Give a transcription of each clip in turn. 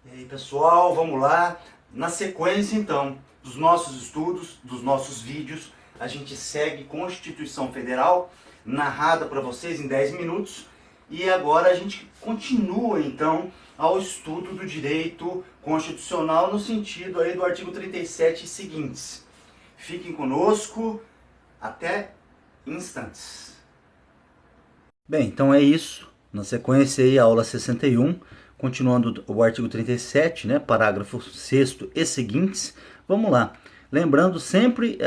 E aí, pessoal, vamos lá. Na sequência, então, dos nossos estudos, dos nossos vídeos, a gente segue Constituição Federal, narrada para vocês em 10 minutos. E agora a gente continua, então, ao estudo do direito constitucional no sentido aí do artigo 37 e seguintes. Fiquem conosco até instantes. Bem, então é isso. Na sequência aí, a aula 61, continuando o artigo 37, né, parágrafo 6º e seguintes. Vamos lá. Lembrando sempre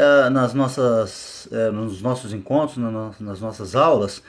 nos nossos encontros, nas nossas aulas,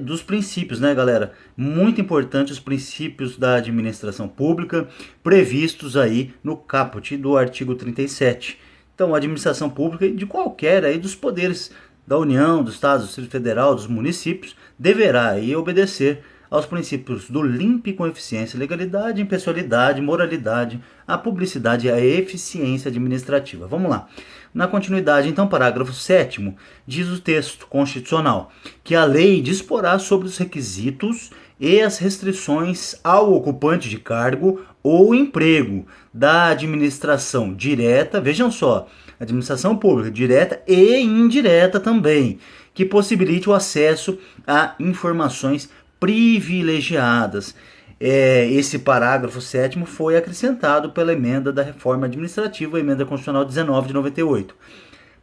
dos princípios, né, galera? Muito importante os princípios da administração pública previstos aí no caput do artigo 37. Então, a administração pública de qualquer aí dos poderes da União, do Estado, do Distrito Federal, dos municípios, deverá aí obedecer aos princípios do limpe com eficiência, legalidade, impessoalidade, moralidade, a publicidade e a eficiência administrativa. Vamos lá. Na continuidade, então, parágrafo 7º, diz o texto constitucional que a lei disporá sobre os requisitos e as restrições ao ocupante de cargo ou emprego da administração direta, vejam só, administração pública direta e indireta também, que possibilite o acesso a informações privilegiadas. Esse parágrafo 7º foi acrescentado pela emenda da reforma administrativa, a emenda constitucional 19 de 98.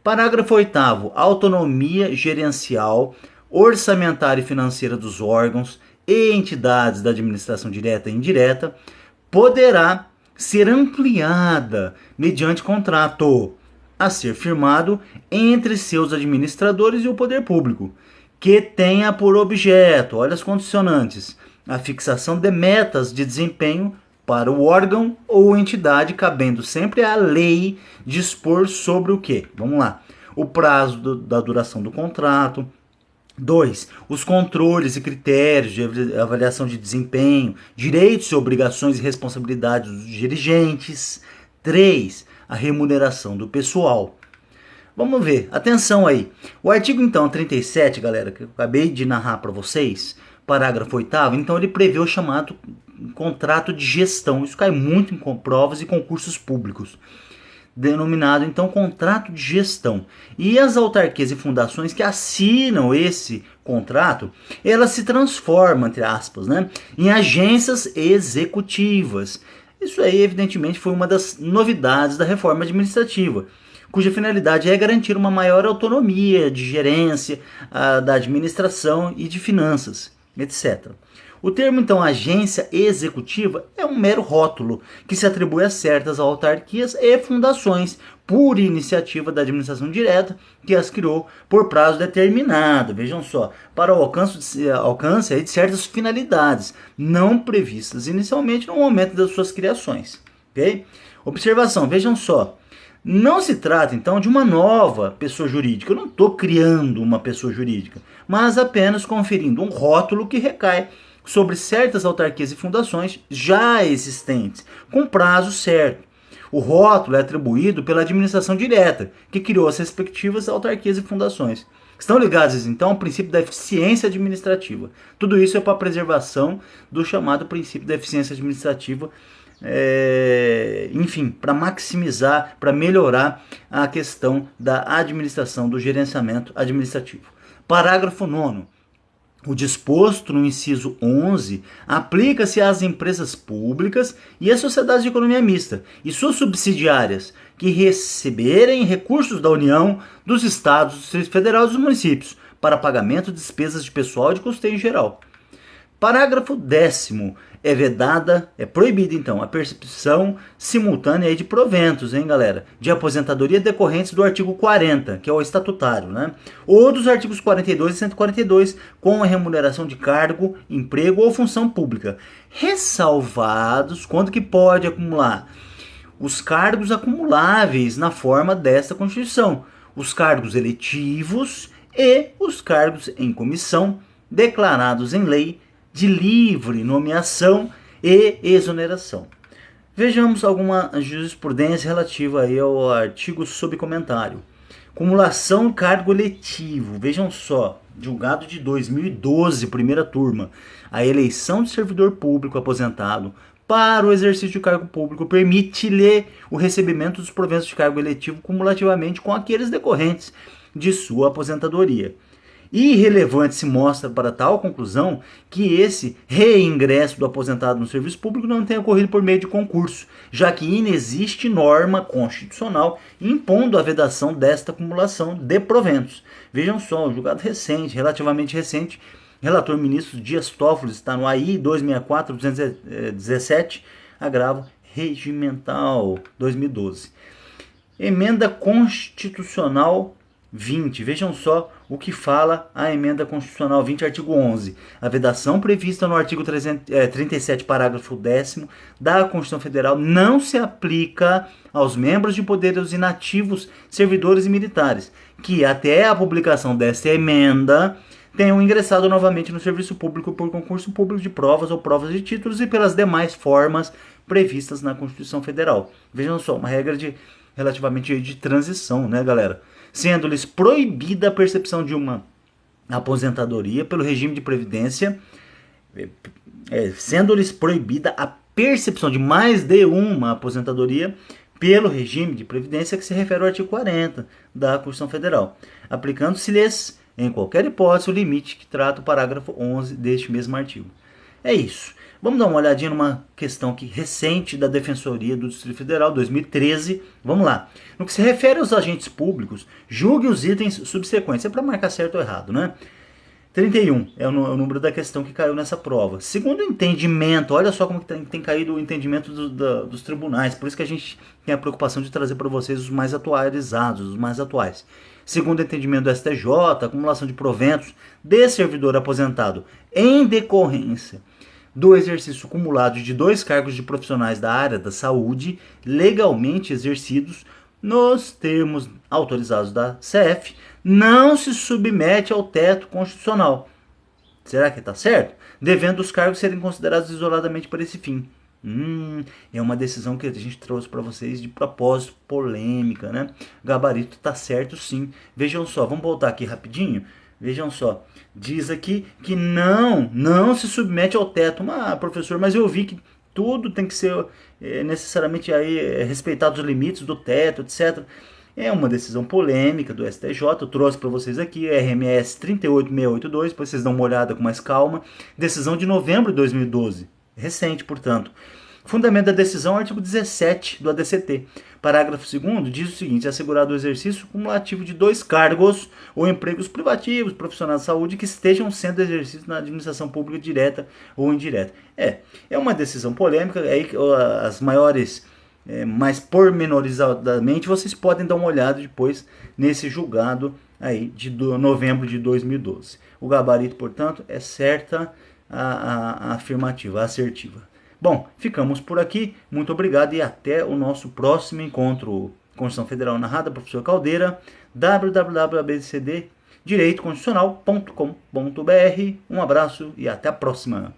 Parágrafo 8º, autonomia gerencial, orçamentária e financeira dos órgãos e entidades da administração direta e indireta poderá ser ampliada mediante contrato a ser firmado entre seus administradores e o poder público, que tenha por objeto, olha as condicionantes, a fixação de metas de desempenho para o órgão ou entidade, cabendo sempre à lei dispor sobre o que? Vamos lá. O prazo da duração do contrato. 2. Os controles e critérios de avaliação de desempenho, direitos e obrigações e responsabilidades dos dirigentes. 3. A remuneração do pessoal. Vamos ver, atenção aí. O artigo então 37, galera, que eu acabei de narrar para vocês, parágrafo 8º, então ele prevê o chamado contrato de gestão. Isso cai muito em provas e concursos públicos. Denominado então contrato de gestão. E as autarquias e fundações que assinam esse contrato, elas se transformam, entre aspas, né, em agências executivas. Isso aí, evidentemente, foi uma das novidades da reforma administrativa, cuja finalidade é garantir uma maior autonomia de gerência da administração e de finanças, etc. O termo, então, agência executiva é um mero rótulo que se atribui a certas autarquias e fundações por iniciativa da administração direta que as criou por prazo determinado, vejam só, para o alcance de certas finalidades não previstas inicialmente no momento das suas criações. Okay? Observação, vejam só. Não se trata, então, de uma nova pessoa jurídica. Eu não estou criando uma pessoa jurídica, mas apenas conferindo um rótulo que recai sobre certas autarquias e fundações já existentes, com prazo certo. O rótulo é atribuído pela administração direta, que criou as respectivas autarquias e fundações. Estão ligados, então, ao princípio da eficiência administrativa. Tudo isso é para a preservação do chamado princípio da eficiência administrativa, enfim, para maximizar, para melhorar a questão da administração, do gerenciamento administrativo. Parágrafo 9º. O disposto no inciso 11 aplica-se às empresas públicas e às sociedades de economia mista e suas subsidiárias que receberem recursos da União, dos Estados, do Distrito Federal e dos municípios para pagamento de despesas de pessoal e de custeio geral. Parágrafo 10º. É proibida então a percepção simultânea de proventos, hein, galera, de aposentadoria decorrentes do artigo 40, que é o estatutário, né, ou dos artigos 42 e 142, com a remuneração de cargo, emprego ou função pública, ressalvados quando que pode acumular os cargos acumuláveis na forma desta Constituição, os cargos eletivos e os cargos em comissão declarados em lei de livre nomeação e exoneração. Vejamos alguma jurisprudência relativa aí ao artigo sob comentário. Cumulação cargo eletivo. Vejam só, julgado de 2012, primeira turma. A eleição de servidor público aposentado para o exercício de cargo público, permite-lhe o recebimento dos proventos de cargo eletivo cumulativamente com aqueles decorrentes de sua aposentadoria. Irrelevante se mostra para tal conclusão que esse reingresso do aposentado no serviço público não tenha ocorrido por meio de concurso, já que inexiste norma constitucional impondo a vedação desta acumulação de proventos. Vejam só, um julgado recente, relativamente recente, relator ministro Dias Toffoli, está no AI 264-217, agravo regimental 2012. Emenda constitucional 20. Vejam só o que fala a emenda constitucional 20, artigo 11. A vedação prevista no artigo 37, parágrafo 10º da Constituição Federal não se aplica aos membros de poderes inativos, servidores e militares, que até a publicação desta emenda tenham ingressado novamente no serviço público por concurso público de provas ou provas de títulos e pelas demais formas previstas na Constituição Federal. Vejam só, uma regra relativamente de transição, né, galera? Sendo-lhes proibida a percepção de uma aposentadoria pelo regime de previdência, sendo-lhes proibida a percepção de mais de uma aposentadoria pelo regime de previdência que se refere ao artigo 40 da Constituição Federal, aplicando-se-lhes, em qualquer hipótese, o limite que trata o parágrafo 11 deste mesmo artigo. É isso. Vamos dar uma olhadinha numa questão aqui recente da Defensoria do Distrito Federal, 2013. Vamos lá. No que se refere aos agentes públicos, julgue os itens subsequentes. É para marcar certo ou errado, né? 31 é o número da questão que caiu nessa prova. Segundo o entendimento, olha só como que tem caído o entendimento dos tribunais. Por isso que a gente tem a preocupação de trazer para vocês os mais atualizados, os mais atuais. Segundo o entendimento do STJ, acumulação de proventos de servidor aposentado em decorrência do exercício cumulado de 2 cargos de profissionais da área da saúde legalmente exercidos nos termos autorizados da CF, não se submete ao teto constitucional. Será que está certo? Devendo os cargos serem considerados isoladamente para esse fim. É uma decisão que a gente trouxe para vocês de propósito, polêmica, né? O gabarito está certo sim. Vejam só, vamos voltar aqui rapidinho. Vejam só, diz aqui que não se submete ao teto. Professor, mas eu vi que tudo tem que ser necessariamente aí respeitados os limites do teto, etc. É uma decisão polêmica do STJ, eu trouxe para vocês aqui, RMS 38682, depois vocês dão uma olhada com mais calma. Decisão de novembro de 2012, recente, portanto. Fundamento da decisão, artigo 17 do ADCT. Parágrafo 2º diz o seguinte: assegurado o exercício cumulativo de 2 cargos ou empregos privativos, profissionais de saúde, que estejam sendo exercidos na administração pública direta ou indireta. É uma decisão polêmica, aí as maiores, mais pormenorizadamente, vocês podem dar uma olhada depois nesse julgado aí de novembro de 2012. O gabarito, portanto, é certa a afirmativa, a assertiva. Bom, ficamos por aqui. Muito obrigado e até o nosso próximo encontro. Constituição Federal narrada, professor Caldeira, www.abcddireitoconstitucional.com.br. Um abraço e até a próxima.